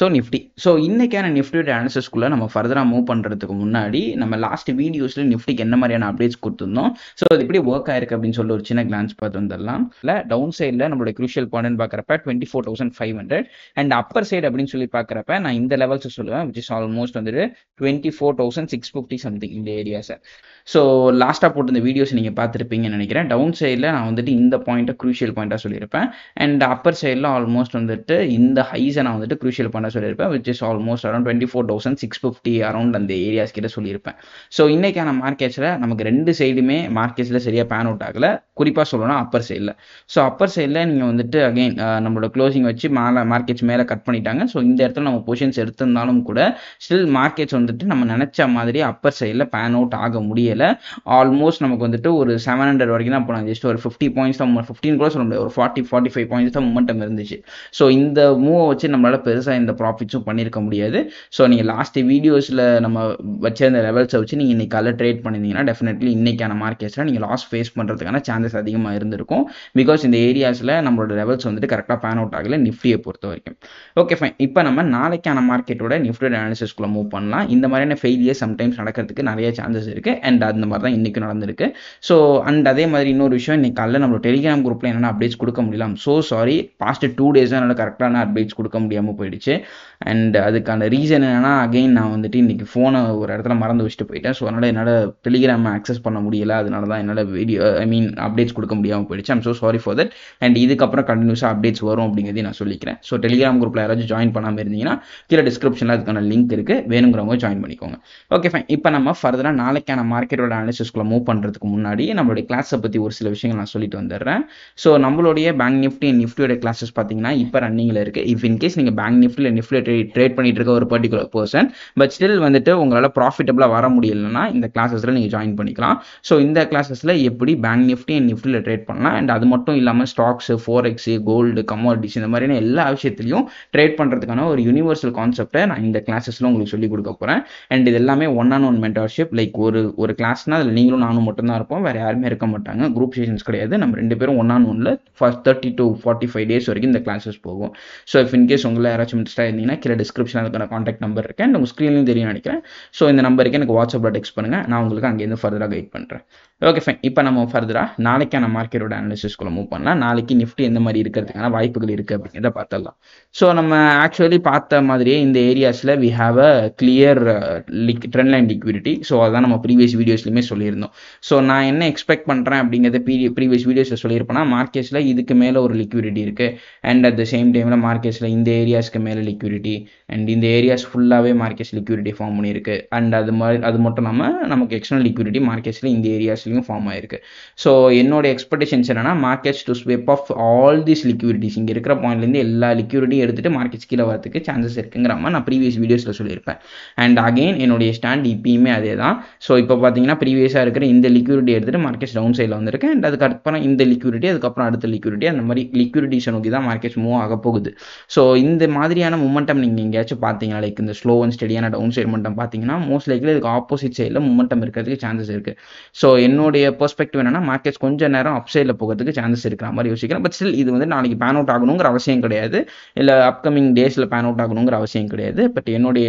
So Nifty. So இன்னைக்கான நிஃப்டியோட அனாலிசிஸ்குள்ளே நம்ம ஃபர்தராக மூவ் பண்ணுறதுக்கு முன்னாடி நம்ம லாஸ்ட் வீடியோஸில் நிஃப்டிக்கு என்ன மாதிரியான அப்டேட்ஸ் கொடுத்துருந்தோம், ஸோ அது எப்படி ஒர்க் ஆயிருக்கு அப்படின்னு சொல்லி ஒரு சின்ன கிளான்ஸ் பார்த்து வந்துடலாம். இல்லை டவுன் சைடில் நம்மளோட க்ரூஷியல் பாயிண்ட் பார்க்குறப்ப 24,500 அண்ட் அப்பர் சைடு அப்படின்னு சொல்லி பார்க்குறப்ப நான் இந்த லெவல்ஸ் சொல்லுவேன், விச் இஸ் ஆல்மோஸ்ட் வந்துட்டு 24,650 சம்திங் இந்த ஏரியாஸை. ஸோ லாஸ்ட்டாக போட்டு இந்த வீடியோஸ் நீங்கள் பார்த்துருப்பீங்கன்னு நினைக்கிறேன். டவுன் சைடில் நான் வந்துட்டு இந்த பாயிண்ட்டை க்ரூஷியல் பாயிண்ட்டாக சொல்லியிருப்பேன் அண்ட் அப்பர் சைடில் ஆல்மோஸ்ட் வந்துட்டு இந்த ஹைஸை நான் வந்துட்டு க்ரூஷியல் பாயிண்ட்டாக சொல்லியிருப்பேன், which is almost around 24,650 around அந்த ஏரியாஸ் கிட்ட சொல்லியிருப்பேன். ஸோ இன்னைக்கான மார்க்கெட்ஸில் நமக்கு ரெண்டு சைடுமே மார்க்கெட்ஸில் சரியாக பேன் அவுட் ஆகலை. குறிப்பாக சொல்லணும்னா அப்பர் சைடில். ஸோ அப்பர் சைடில் நீங்கள் வந்துட்டு அகைன் நம்மளோட க்ளோசிங் வச்சு மார்க்கெட்ஸ் மேலே கட் பண்ணிட்டாங்க. ஸோ இந்த இடத்துல நம்ம பொசிஷன்ஸ் எடுத்திருந்தாலும் கூட ஸ்டில் மார்க்கெட்ஸ் வந்துட்டு நம்ம நினச்ச மாதிரி அப்பர் சைடில் பேன் அவுட் ஆக முடியலை. ஆல்மோஸ்ட் நமக்கு வந்துட்டு ஒரு 700 வரைக்கும் தான் போனாங்க. ஜஸ்ட் ஒரு 50 பாயிண்ட்ஸ் தான், 15 கூட சொல்ல முடியாது, ஒரு 40-45 பாயிண்ட்ஸ் தான் மொமெண்டம் இருந்துச்சு. ஸோ இந்த மூவை வச்சு நம்மளால் பெருசாக இந்த ப்ராஃபிட்ஸும் பண்ணியிருக்க முடியாது. ஸோ நீங்கள் லாஸ்ட் வீடியோஸில் நம்ம வச்சிருந்த லெவல்ஸை வச்சு நீங்கள் இன்னைக்கு காலையில் ட்ரேட் பண்ணியிருந்தீங்கன்னா டெஃபினெட்லி இன்னைக்கான மார்க்கெட்ஸில் நீங்கள் லாஸ் ஃபேஸ் பண்ணுறதுக்கான சான்சஸ் அதிகமாக இருந்திருக்கும். பிகாஸ் இந்த ஏரியாஸில் நம்மளோட லெவல்ஸ் வந்துட்டு கரெக்டாக பேன் அவுட் ஆகலை நிஃப்டியை பொறுத்த வரைக்கும். Okay fine. இப்போ நம்ம நாளைக்கான மார்க்கெட்டோட நிஃப்டியோட அனாலிசிஸ்குள்ளே மூவ் பண்ணலாம். இந்த மாதிரியான ஃபெயிலியர் சம்டைம்ஸ் நடக்கிறதுக்கு நிறைய சான்சஸ் இருக்குது அண்ட் அந்த மாதிரி தான் இன்றைக்கி நடந்திருக்கு. ஸோ அண்ட் அதே மாதிரி இன்னொரு விஷயம், இன்னைக்கு காலையில் நம்மளோட டெலிகிராம் குரூப்பில் என்னென்ன அப்டேட்ஸ் கொடுக்க முடியல, ஸோ சாரி, பாஸ்ட் 2 days என்னால் கரெக்டான அப்டேட்ஸ் கொடுக்க முடியாமல் போயிடுச்சு. அண்ட் அதுக்கான ரீசன் என்னென்னா, அகெயின் நான் வந்துட்டு இன்றைக்கி ஃபோனை ஒரு இடத்துல மறந்து வச்சுட்டு போயிட்டேன். ஸோ அதனால் என்னால் டெலிகிராமை ஆக்சஸ் பண்ண முடியலை. அதனால தான் என்னால் வீடியோ அப்டேட்ஸ் கொடுக்க முடியாமல் போயிடுச்சு. I'm so sorry for that. And இதுக்கப்புறம் கண்டினியூஸாக அப்டேட்ஸ் வரும் அப்படிங்கிறதையும் நான் சொல்லிக்கிறேன். ஸோ டெலிகிராம் குரூப்பில் யாராச்சும் ஜாயின் பண்ணாமல் இருந்தீங்கன்னா கீழே டிஸ்கிரிப்ஷனில் அதுக்கான லிங்க் இருக்குது, வேணுங்கிறவங்க ஜாயின் பண்ணிக்கோங்க. Okay fine. இப்போ நம்ம ஃபர்தராக நாளைக்கான மார்க்கெட்டோட அனாலிசிஸ்குள்ளே மூவ் பண்ணுறதுக்கு முன்னாடி நம்மளுடைய கிளாஸை பற்றி ஒரு சில விஷயங்கள் நான் சொல்லிட்டு வந்துடுறேன். ஸோ நம்மளுடைய பேங்க் நிஃப்டி அண்ட் நிஃப்டியோட கிளாஸஸ் பார்த்தீங்கன்னா இப்போ ரன்னிங்கில் இருக்குது. இஃப் இன்கேஸ் நீங்கள் பேங்க் நிஃப்டியில் நிஃப்டியில் ட்ரேட் பண்ணிட்டு இருக்க ஒரு பர்டிகுலர் பர்சன் பட் ஸ்டில் வந்துட்டு உங்களால் ப்ராஃபிட்டபுளாக வர முடியலைன்னா இந்த கிளாஸஸில் நீங்கள் ஜாயின் பண்ணிக்கலாம். ஸோ இந்த கிளாஸஸில் எப்படி பேங்க் நிஃப்டி அண்ட் நிஃப்டியில் ட்ரேட் பண்ணலாம் அண்ட் அது மட்டும் இல்லாமல் ஸ்டாக்ஸு, ஃபோரெக்ஸு, கோல்டு, கமாடிட்டிஸ் இந்த மாதிரியான எல்லா விஷயத்துலையும் ட்ரேட் பண்ணுறதுக்கான ஒரு யூனிவர்சல் கான்செப்டை நான் இந்த கிளாஸஸில் உங்களுக்கு சொல்லிக் கொடுக்க போகிறேன். அண்ட் இது எல்லாமே 1-on-1 மென்டார்ஷிப். லைக் ஒரு கிளாஸ்னால் அதில் நீங்களும் நானும் மட்டும்தான் இருப்போம், வேறு யாருமே இருக்க மாட்டாங்க. குரூப் செஷன்ஸ் கிடையாது. நம்ம 2 பேரும் 1-on-1ல ஃபர்ஸ்ட் 30 to 45 days வரைக்கும் இந்த கிளாஸஸ் போகும். ஸோ இஃப் இன்கேஸ் உங்களை யாராச்சும் இன்ட்ரெஸ்டாக இருந்தீங்கன்னா கீழே டிஸ்கிரிப்ஷன் அதுக்கான கான்டாக்ட் நம்பர் இருக்குது அண்ட் உங்கள் ஸ்க்ரீன்லையும் தெரியும் நினைக்கிறேன். ஸோ இந்த நம்பருக்கு எனக்கு வாட்ஸ்அப்பில் டெக்ஸ்ட் பண்ணுங்கள், நான் உங்களுக்கு அங்கேருந்து ஃபர்தராக கைட் பண்ணுறேன். Okay fine. இப்போ நம்ம ஃபர்தராக நாளைக்கான மார்க்கெட்டோட அனாலிசிஸ்குள்ளே மூவ் பண்ணலாம். நாளைக்கு நிஃப்டி எந்த மாதிரி இருக்கிறதுக்கான வாய்ப்புகள் இருக்குது அப்படிங்கிறத பார்த்துடலாம். ஸோ நம்ம ஆக்சுவலி பார்த்த மாதிரியே இந்த ஏரியாஸில் we have a clear trend line liquidity. So அதான் நம்ம ப்ரீவியஸ் வீடியோஸ்லையுமே சொல்லியிருந்தோம். ஸோ நான் என்ன எக்ஸ்பெக்ட் பண்ணுறேன் அப்படிங்கிறத ப்ரீவியஸ் வீடியோஸில் சொல்லியிருப்பேன்னா, மார்க்கெட்ஸில் இதுக்கு மேலே ஒரு லிக்விடிட்டி இருக்குது அண்ட் அட் த சேம் டைமில் மார்க்கெட்ஸில் இந்த ஏரியாஸ்க்கு மேலே லிக்விடிட்டி அண்ட் இந்த ஏரியாஸ் ஃபுல்லாகவே மார்க்கெட்ஸ் லிக்விடிட்டி ஃபார்ம் பண்ணியிருக்கு. அண்ட் அது மட்டும் இல்லாமல் நமக்கு எக்ஸ்டர்னல் லிக்விடிட்டி மார்க்கெட்ஸில் இந்த ஏரியாஸ்லையும் ஃபார்ம் ஆயிருக்கு. ஸோ என்னோட எக்ஸ்பெக்டேஷன்ஸ் என்னன்னா, markets to sweep off all these liquidities, இங்கே இருக்கிற பாயிண்ட்லேருந்து எல்லா லிக்விடிட்டியும் எடுத்துகிட்டு மார்க்கெட்ஸ் கீழே வரதுக்கு சான்சஸ் இருக்குங்கிற மாதிரி நான் ப்ரீவியஸ் வீடியோஸில் சொல்லியிருப்பேன். அண்ட் அகெயின் என்னுடைய ஸ்டாண்ட் இப்பயுமே அதே தான். ஸோ இப்போ பார்த்தீங்கன்னா ப்ரீவியஸாக இருக்கிற இந்த லிக்விடிட்டி எடுத்துகிட்டு மார்க்கெட்ஸ் டவுன் சைடில் வந்திருக்கு அண்ட் அதுக்கப்புறம் இந்த லிக்விடிட்டி, அதுக்கப்புறம் அடுத்த லிக்விடிட்டி, அந்த மாதிரி லிக்விடிட்டிஸை நோக்கி தான் மார்க்கெட்ஸ் மூவ் ஆக போகுது. ஸோ இந்த மாதிரியான மூமெண்டம் நீங்கள் எங்கேயாச்சும் பார்த்தீங்கன்னா, லைக் இந்த ஸ்லோ அண்ட் ஸ்டெடியான டவுன் சைட் மூமெண்டம் பார்த்தீங்கன்னா மோஸ்ட் லைக்லி இதுக்கு ஆப்போசிட் சைடில் மூமெண்டம் இருக்கிறதுக்கு சான்சஸ் இருக்குது. ஸோ என்னுடைய பெர்ஸ்பெக்டிவ் என்னன்னா, மார்க்கெட்ஸ் கொஞ்சம் நேரம் அப் சைடில் போகிறதுக்கு சான்சஸ் இருக்கிற மாதிரி யோசிக்கிறேன். பட் ஸ்டில் இது வந்து நாளைக்கு பேன் அவுட் ஆகணுங்கிற அவசியம் கிடையாது, இல்லை அப்கமிங் டேஸில் பேன் அவுட் ஆகணுங்கிற அவசியம் கிடையாது. பட் என்னுடைய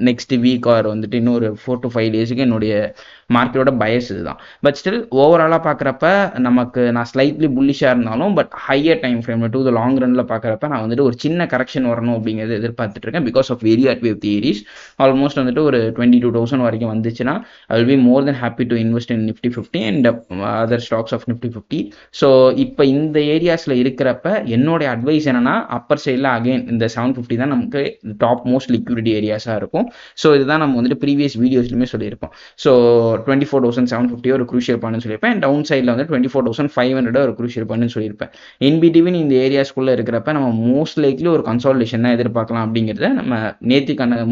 நெக்ஸ்ட் வீக் ஆர் வந்துட்டு இன்னொரு 4 to 5 days என்னுடைய மார்க்கெட்டோட பயஸ் இதுதான். பட் ஸ்டில் ஓவராலாக பார்க்குறப்ப நமக்கு நான் ஸ்லைட்லி புல்லிஷாக இருந்தாலும் பட் ஹையர் டைம் ஃப்ரேமில் டூ த லாங் ரனில் பார்க்குறப்ப நான் வந்துட்டு ஒரு சின்ன கரெக்ஷன் வரணும் அப்படிங்கிறது எதிர்பார்த்துட்டு இருக்கேன். பிகாஸ் ஆஃப் வெரி அட்வேவ் தியரிஸ் ஆல்மோஸ்ட் வந்துட்டு ஒரு 22,000 வரைக்கும் வந்துச்சுன்னா I will be more than happy to invest in Nifty 50 and other stocks of Nifty 50. So இப்போ இந்த ஏரியாஸில் இருக்கிறப்ப என்னுடைய அட்வைஸ் என்னன்னா, அப்பர் சைடில் அகெயின் இந்த 750 தான் நமக்கு டாப் மோஸ்ட் லிக்விடிட்டி ஏரியாஸாக இருக்கும். ஸோ இதுதான் நம்ம வந்துட்டு ப்ரீவியஸ் வீடியோஸ்லையுமே சொல்லியிருப்போம். ஸோ 24,750 ஒரு க்ரூஷியல் பாயிண்ட்னு சொல்லியிருப்பேன் அண்ட் டவுன் சைடில் வந்து 24,500 ஒரு க்ரூஷியல் பாயிண்ட்னு சொல்லியிருப்பேன். இன்பிட்வீன் இந்த ஏரியாஸ்குள்ளே இருக்கிறப்ப நம்ம மோஸ்ட் லைக்லி ஒரு கன்சாலிடேஷன் தான் எதிர்பார்க்கலாம் அப்படிங்கிறத நம்ம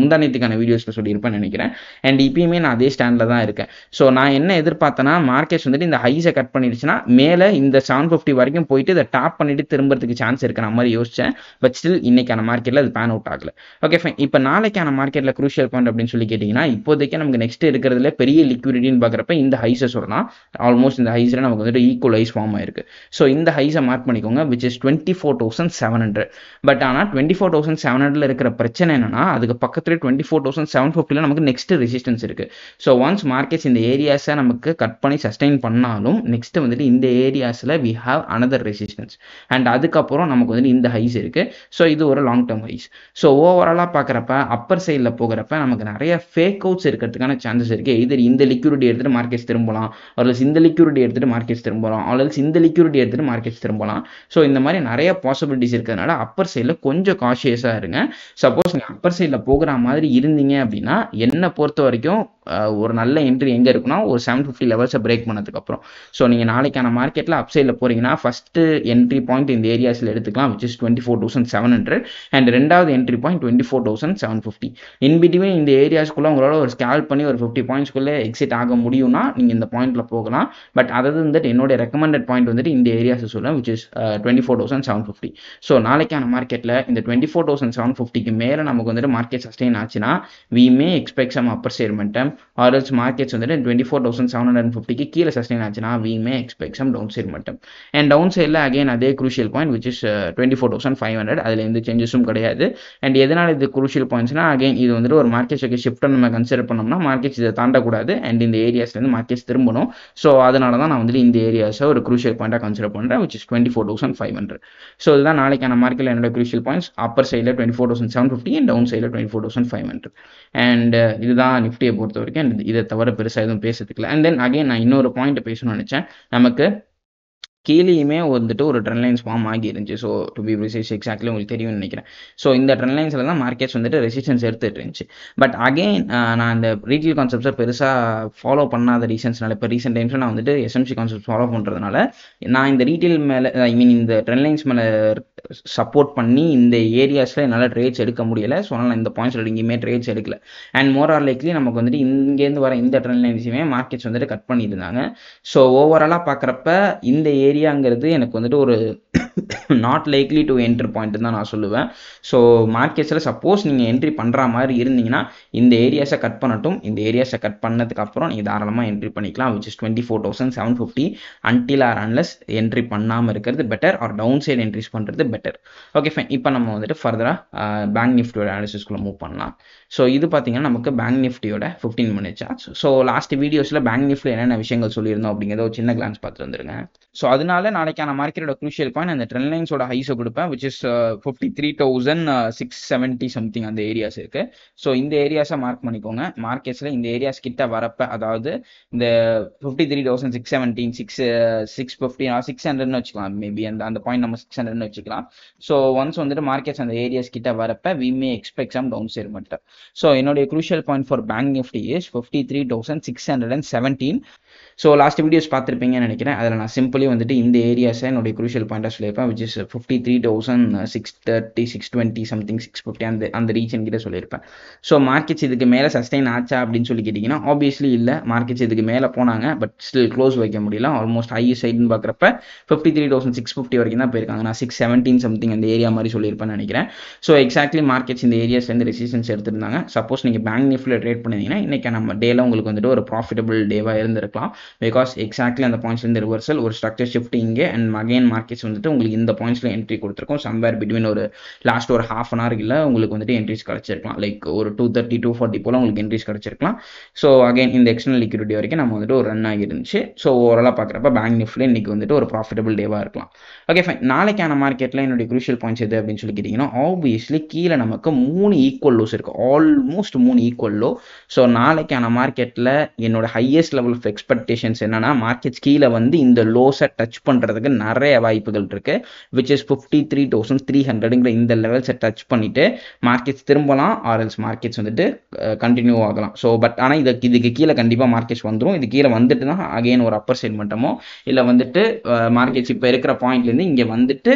முந்தா நேற்றுக்கான வீடியோஸில் சொல்லியிருப்பேன்னு நினைக்கிறேன். அண்ட் இப்பயுமே நான் அதே ஸ்டாண்டில் தான் இருக்கேன். ஸோ நான் என்ன எதிர்பார்த்தேன்னா, மார்க்கெட்ஸ் வந்துட்டு இந்த ஹைஸை கட் பண்ணிடுச்சுன்னா மேலே இந்த 750 வரைக்கும் போயிட்டு இதை டாப் பண்ணிட்டு திரும்புறதுக்கு சான்ஸ் இருக்கிற மாதிரி யோசிச்சேன். பட் ஸ்டில் இன்னைக்கான மார்க்கெட்டில் அது பேன் அவுட் ஆகல. Okay fine. இப்போ நாளைக்கான மார்க்கெட்டில் க்ரூஷியல் பாயிண்ட் அப்படின்னு சொல்லி கேட்டிங்கன்னா, இப்போதைக்கு நமக்கு நெக்ஸ்ட் இருக்கிறதுல பெரிய லிக்விடிட்டின்னு பார்க்குறப்ப இந்த ஹைஸை சொல்லலாம். ஆல்மோஸ்ட் இந்த ஹைஸில் நமக்கு வந்துட்டு ஈக்குவல் ஹைஸ் ஃபார்ம் ஆயிருக்கு. ஸோ இந்த ஹைஸை மார்க் பண்ணிக்கோங்க, விச் இஸ் 24,700. பட் ஆனால் 24,700 24,700 இருக்கிற பிரச்சனை என்னன்னா அதுக்கு பக்கத்துல 24,750 நமக்கு நெக்ஸ்ட் ரெசிஸ்டன்ஸ் இருக்கு. ஸோ ஒன்ஸ் மார்க்கெட்ஸ் இந்த ஏரியாஸை நமக்கு கட் பண்ணி சஸ்டெயின் பண்ணாலும் நெக்ஸ்ட் வந்துட்டு இந்த ஏரியாஸில் we have another resistance and அதுக்கப்புறம் நமக்கு வந்துட்டு இந்த ஹைஸ் இருக்கு. ஸோ இது ஒரு லாங் டேர்ம் ஹைஸ். ஸோ ஓவராலாக பார்க்குறப்ப அப்பர் சைடில் போகிறப்ப நமக்கு நிறைய ஃபேக் அவுட்ஸ் இருக்கிறதுக்கான சான்சஸ் இருக்கு. இது இந்த லிக்யூரிட்டி எடுத்துட்டு மார்க்கெட்ஸ் திரும்பலாம், ஆல்ஸ் இந்த லிக்யூரிட்டி எடுத்துட்டு மார்க்கெட்ஸ் திரும்பலாம், ஆல்ஸ் இந்த லிக்யூரிட்டி எடுத்துட்டு மார்க்கெட்ஸ் திரும்பலாம். ஸோ இந்த மாதிரி நிறைய பாசிபிலிட்டிஸ் இருக்கிறதுனால அப்பர் சைடில் கொஞ்சம் காஷியஸாக இருங்க. சப்போஸ் நீங்கள் அப்பர் சைடில் போகிற மாதிரி இருந்தீங்க அப்படின்னா என்னை பொறுத்த வரைக்கும் ஒரு நல்ல என்ட்ரி எங்கே இருக்குன்னா ஒரு 750 லெவல்ஸை பிரேக் பண்ணதுக்கப்புறம். ஸோ நீங்கள் நாளைக்கான மார்க்கெட்டில் அப் சைடில் போகிறீங்கன்னா ஃபஸ்ட்டு என்ட்ரி பாயிண்ட் இந்த ஏரியாஸில் எடுத்துக்கலாம், விச் இஸ் 24,700 அண்ட் ரெண்டாவது என்ட்ரி பாயிண்ட் 24,750. இன் பிட்வீன் இந்த ஏரியாஸ்க்குள்ளே உங்களால் ஒரு ஸ்கேல் பண்ணி ஒரு 50 பாயிண்ட்ஸ்க்குள்ளே எக்ஸிட் ஆக முடியும்னா நீங்கள் இந்த பாயிண்ட்டில் போகலாம். பட் அதாவது வந்துட்டு என்னோட ரெக்கமெண்டட் பாயிண்ட் வந்துட்டு இந்த ஏரியாஸ் சொல்லுவேன், விச் இஸ் 24,750. ஸோ நாளைக்கான மார்க்கெட்டில் இந்த 24,750க்கு மேலே நமக்கு வந்துட்டு மார்க்கெட் சஸ்டெயின் ஆச்சுன்னா we may expect some upper side momentum, or else markets வந்துட்டு 24,750க்கு கீழே சஸ்டெயின் ஆச்சுன்னா we may expect some down side momentum. And down சைடில் அகைன் அதே குரூஷியல் பாயிண்ட் விச் இஸ் 24,500. அதில் எந்த சேஞ்சஸும் கிடையாது. அண்ட் எதனால் இது குரூஷியல் பாயிண்ட்ஸ்னா அகைன் இது வந்துட்டு ஒரு மார்க்கெட் ஷிஃப்ட்டை நம்ம கன்சிடர் பண்ணோம்னா மார்க்கெட்ஸ் இதை தாண்டக்கூடாது அண்ட் இந்த ஏரியாஸ்லேருந்து மார்க்கெட்ஸ் திரும்பணும். ஸோ அதனால தான் நான் வந்துட்டு இந்த ஏரியாஸை ஒரு குரூஷியல் பாயிண்டாக கன்சிடர் பண்ணுறேன், விச் இஸ் 24,500. ஸோ இதுதான் நாளைக்கான மார்க்கெட்டில் என்னோட குரூஷியல் பாயிண்ட்ஸ். அப்பர் சைடில் 24,750 அண்ட் டவுன் சைடில் 24,500. அண்ட் இதுதான் நிஃப்டியை பொறுத்த வரைக்கும். இதை தவிர பெருசாக எதுவும் பேசுறதுக்கு. அண்ட் தென் அகைன் நான் இன்னொரு பாயிண்ட் பேசணும்னு நினச்சேன். நமக்கு கீழேயுமே வந்துட்டு ஒரு ட்ரெண்ட் லைன்ஸ் ஃபார்ம் ஆகி இருந்துச்சு. So to be precise exactly உங்களுக்கு தெரியும்னு நினைக்கிறேன். ஸோ இந்த ட்ரெண்ட் லைன்ஸில் தான் மார்க்கெட்ஸ் வந்துட்டு ரெசிஸ்டன்ஸ் எடுத்துட்டு இருந்துச்சு. பட் அகைன் நான் இந்த ரீட்டெயில் கான்செப்ட்ஸை பெருசாக ஃபாலோ பண்ணாத ரீசன்ஸ்னால இப்போ ரீசெண்ட் டைம்ஸில் நான் வந்துட்டு எஸ்எம்சி கான்செப்ட் ஃபாலோ பண்ணுறதுனால நான் இந்த ரீட்டெயில் மேலே இந்த ட்ரெண்ட் லைன்ஸ் மேலே சப்போர்ட் பண்ணி இந்த ஏரியாஸில் என்னால் ட்ரேட்ஸ் எடுக்க முடியலை. ஸோ அதனால் இந்த பாயிண்ட்ஸில் எங்கேயுமே ட்ரேட்ஸ் எடுக்கல. அண்ட் மோர் ஆர் லைக்லி நமக்கு வந்துட்டு இங்கேருந்து வர இந்த ட்ரெண்ட் லைன்ஸுமே மார்க்கெட்ஸ் வந்துட்டு கட் பண்ணியிருந்தாங்க. ஸோ ஓவராலாக பார்க்குறப்ப இந்த ஏரியாங்கிறது எனக்கு வந்துட்டு ஒரு not likely to entry point தான் நான் சொல்லுவேன். ஸோ மார்க்கெட்ஸில் சப்போஸ் நீங்கள் என்ட்ரி பண்ணுற மாதிரி இருந்தீங்கன்னா இந்த ஏரியாஸை கட் பண்ணட்டும். இந்த ஏரியாஸை கட் பண்ணதுக்கு அப்புறம் நீங்கள் தாராளமாக என்ட்ரி பண்ணிக்கலாம், which is 24,750 until or unless entry பண்ணாமல் இருக்கிறது better or down side entries பண்ணுறது பெட்டர். Okay fine. இப்போ நம்ம வந்துட்டு ஃபர்தராக பேங்க் நிஃப்டியோட அனாலிசிஸ்குள்ளே மூவ் பண்ணலாம். ஸோ இது பார்த்தீங்கன்னா நமக்கு பேங்க் நிஃப்டியோட 15 minute சார்ட்ஸ். ஸோ லாஸ்ட் வீடியோஸில் பேங்க் நிஃப்டியில் என்னென்ன விஷயங்கள் சொல்லியிருந்தோம் அப்படிங்கிறத ஒரு சின்ன கிளான்ஸ் பார்த்துட்டு வந்துருங்க. ஸோ அதனால நாளைக்கான மார்க்கெட்டோட க்ரூஷியல் பாயிண்ட் அந்த ட்ரெண்ட் லைன்ஸோட ஹைஸை கொடுப்பேன், விச் இஸ் 53,670 சம்திங் அந்த ஏரியாஸ் இருக்கு. ஸோ இந்த ஏரியாஸை மார்க் பண்ணிக்கோங்க. மார்க்கெட்ஸில் இந்த ஏரியாஸ் கிட்ட வரப்ப அதாவது இந்த 53,617 650 600ன்னு வச்சுக்கலாம். மேபி அந்த பாயிண்ட் நம்ம 600ன்னு வச்சுக்கலாம். ஸோ ஒன்ஸ் வந்துட்டு மார்க்கெட்ஸ் அந்த ஏரியாஸ் கிட்ட வரப்ப we may expect some down side மட்டும். ஸோ என்னுடைய crucial point for bank Nifty is 53,617. So last videos பார்த்துருப்பீங்கன்னு நினைக்கிறேன். அதில் நான் சிம்பிளி வந்துட்டு இந்த ஏரியாஸை என்னுடைய க்ரூஷியல் பாயிண்டாக சொல்லியிருப்பேன், விச் இஸ் 53,630 620 சம்திங் 650 அந்த ரீஜன் கிட்ட சொல்லியிருப்பேன். ஸோ மார்க்கெட்ஸ் இதுக்கு மேலே சஸ்டெயின் ஆச்சா அப்படின்னு சொல்லி கேட்டிங்கன்னா ஆப்வியஸ்லி இல்லை. மார்க்கெட்ஸ் இதுக்கு மேலே போனாங்க, பட் ஸ்டில் க்ளோஸ் வைக்க முடியல. ஆல்மோஸ்ட் ஹை சைடுன்னு பார்க்குறப்ப 53,650 வரைக்கும் தான் போயிருக்காங்க. நான் 617 சம்திங் அந்த ஏரியா மாதிரி சொல்லியிருப்பேன்னு நினைக்கிறேன். ஸோ எக்ஸாக்ட்லி மார்க்கெட்ஸ் இந்த ஏரியாஸ்லேருந்து ரெசிஸ்டன்ஸ் எடுத்திருந்தாங்க. சப்போஸ் நீங்கள் பேங்க் நிஃப்டியில் ட்ரேட் பண்ணிங்கன்னா இன்றைக்கி நம்ம டேல உங்களுக்கு வந்துட்டு ஒரு ப்ராஃபிட்டபிள் டேவாக இருந்திருக்கலாம். பிகாஸ் எக்ஸாக்ட்லி அந்த பாயிண்ட்ஸ்லேருந்து ரிவர்சல் ஒரு ஸ்ட்ரக்சர் ஷிஃப்ட் இங்கே அண்ட் அகைன் மார்க்கெட்ஸ் வந்துட்டு உங்களுக்கு இந்த பாயிண்ட்ஸில் என்ட்ரி கொடுத்துருக்கோம். சம்வேர் பிட்வீன் ஒரு லாஸ்ட் ஒரு half an hour இல்லை உங்களுக்கு வந்துட்டு என்ட்ரிஸ் கிடச்சிருக்கலாம். லைக் ஒரு 230 240 போல் உங்களுக்கு என்ட்ரிஸ் கிடச்சிருக்கலாம். ஸோ அகைன் இந்த எக்ஸ்டர்னல் லிக்விடிட்டி வரைக்கும் நம்ம வந்துட்டு ஒரு ரன் ஆகி இருந்துச்சு. ஸோ ஓவராலாக பார்க்குறப்ப பேங்க் நிஃப்டியில் இன்றைக்கி வந்துட்டு ஒரு ப்ராஃபிட்டபிள் டேவாக இருக்கலாம். Okay fine. நாளைக்கான மார்க்கெட்டில் என்னுடைய க்ரூஷியல் பாயிண்ட்ஸ் எது அப்படின்னு சொல்லி கேட்டிங்கன்னா ஆப்வியஸ்லி கீழே நமக்கு 3 ஈக்குவல் லோஸ் இருக்குது. Almost 3 equal low. ஸோ நாளைக்கான மார்க்கெட்டில் என்னோட ஹையஸ்ட் லெவல் ஆஃப் எக்ஸ்பெக்டேஷன்ஸ் என்னன்னா மார்க்கெட்ஸ் கீழே வந்து இந்த லோஸை டச் பண்ணுறதுக்கு நிறைய வாய்ப்புகள் இருக்குது, விச் இஸ் 53,300ங்கிற இந்த லெவல்ஸை டச் பண்ணிவிட்டு மார்க்கெட்ஸ் திரும்பலாம் ஆர்எல்ஸ் மார்க்கெட்ஸ் வந்துட்டு கண்டினியூ ஆகலாம். ஸோ பட் ஆனால் இதுக்கு கீழே கண்டிப்பாக மார்க்கெட்ஸ் வந்துடும். இது கீழே வந்துட்டு தான் அகைன் ஒரு அப்பர் சைட் மட்டுமோ இல்லை வந்துட்டு மார்க்கெட்ஸ் இப்போ இருக்கிற பாயிண்ட்லேருந்து இங்கே வந்துட்டு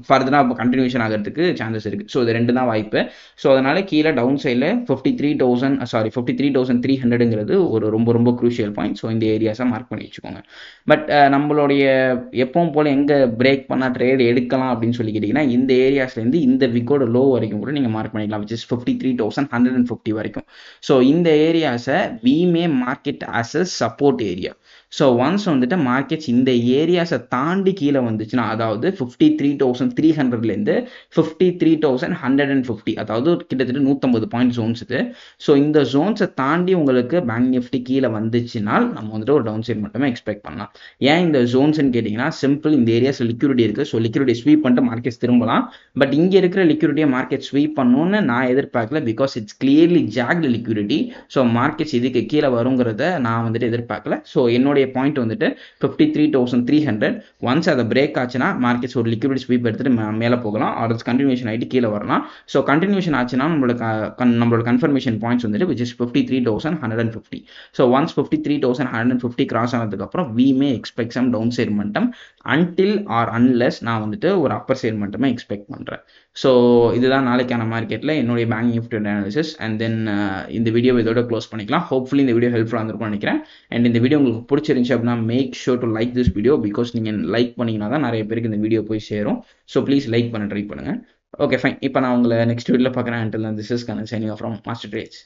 ஃபர்தராக கண்டினியூஷன் ஆகிறதுக்கு சான்சஸ் இருக்குது. ஸோ இது ரெண்டு தான் வாய்ப்பு. ஸோ அதனால் கீழே டவுன் சைடில் 53,300ங்கிறது ஒரு ரொம்ப ரொம்ப க்ரூஷியல் பாயிண்ட். ஸோ இந்த ஏரியாஸை மார்க் பண்ணி வச்சுக்கோங்க. பட் நம்மளுடைய எப்பவும் போல் எங்கே பிரேக் பண்ணால் ட்ரேட் எடுக்கலாம் அப்படின்னு சொல்லி கேட்டிங்கன்னா இந்த ஏரியாஸ்லேருந்து இந்த விக்கோட லோ வரைக்கும் கூட நீங்கள் மார்க் பண்ணிக்கலாம், விச் இஸ் 53,150 வரைக்கும். ஸோ இந்த ஏரியாஸை we may market as a support area. So once வந்துட்டு மார்க்கெட்ஸ் இந்த ஏரியாஸை தாண்டி கீழே வந்துச்சுன்னா, அதாவது 53,300லேருந்து 53,150, அதாவது கிட்டத்தட்ட 150 பாயிண்ட் ஜோன்ஸ் இது. ஸோ இந்த ஜோன்ஸை தாண்டி உங்களுக்கு பேங்க் நிஃப்டி கீழே வந்துச்சுனால் நம்ம வந்துட்டு ஒரு டவுன் சைட் மட்டுமே எக்ஸ்பெக்ட் பண்ணலாம். ஏன் இந்த ஜோன்ஸ்ன்னு கேட்டிங்கன்னா, சிம்பிள், இந்த ஏரியாஸில் லிக்விடிட்டி இருக்குது. ஸோ லிக்விடிட்டி ஸ்வீப் பண்ணிட்டு மார்க்கெட்ஸ் திரும்பலாம். பட் இங்கே இருக்கிற லிக்விடிட்டியை மார்க்கெட் ஸ்வீப் பண்ணணும்னு நான் எதிர்பார்க்கல. Because it's clearly jacked liquidity. So markets இதுக்கு கீழே வருங்கிறத நான் வந்துட்டு எதிர்பார்க்கல. ஸோ என்னுடைய பாயிண்ட் வந்துட்டு 53,300. ஒன்ஸ் அதை பிரேக் ஆச்சுன்னா மார்க்கெட்ஸ் ஒரு லிக்விடிட்டி ஸ்வீப் எடுத்துட்டு மேலே போகலாம். ஆர் கண்டினியூஷன் ஆகிட்டு கீழே வரலாம். ஸோ கண்டினியூஷன் ஆச்சுன்னா நம்மளோட கன்ஃபர்மேஷன் பாயிண்ட்ஸ் வந்துட்டு which is 53,150. So once 53,150 cross ஆனதுக்கப்புறம் we may expect some downside momentum until or unless நான் வந்துட்டு ஒரு அப்பர் சைட் மட்டுமே எக்ஸ்பெக்ட் பண்ணுறேன். ஸோ இதுதான் நாளைக்கான மார்க்கெட்டில் என்னுடைய bank Nifty analysis. And then இந்த வீடியோ இதோட க்ளோஸ் பண்ணிக்கலாம். ஹோப்ஃபுல்லி இந்த வீடியோ ஹெல்ப்ஃபுல்லாக இருந்திருக்கும்னு நினைக்கிறேன். அண்ட் இந்த வீடியோ உங்களுக்கு பிடிச்சிருந்துச்சு அப்படின்னா make sure to like this video. Because நீங்கள் லைக் பண்ணிங்கன்னா தான் நிறைய பேருக்கு இந்த வீடியோ போய் சேரும். ஸோ ப்ளீஸ் லைக் பண்ண ட்ரை பண்ணுங்கள். Okay fine. இப்போ நான் உங்களை நெக்ஸ்ட் வீடியோவில் பார்க்குறேன். until then this is Kanan signing off from Master Trades.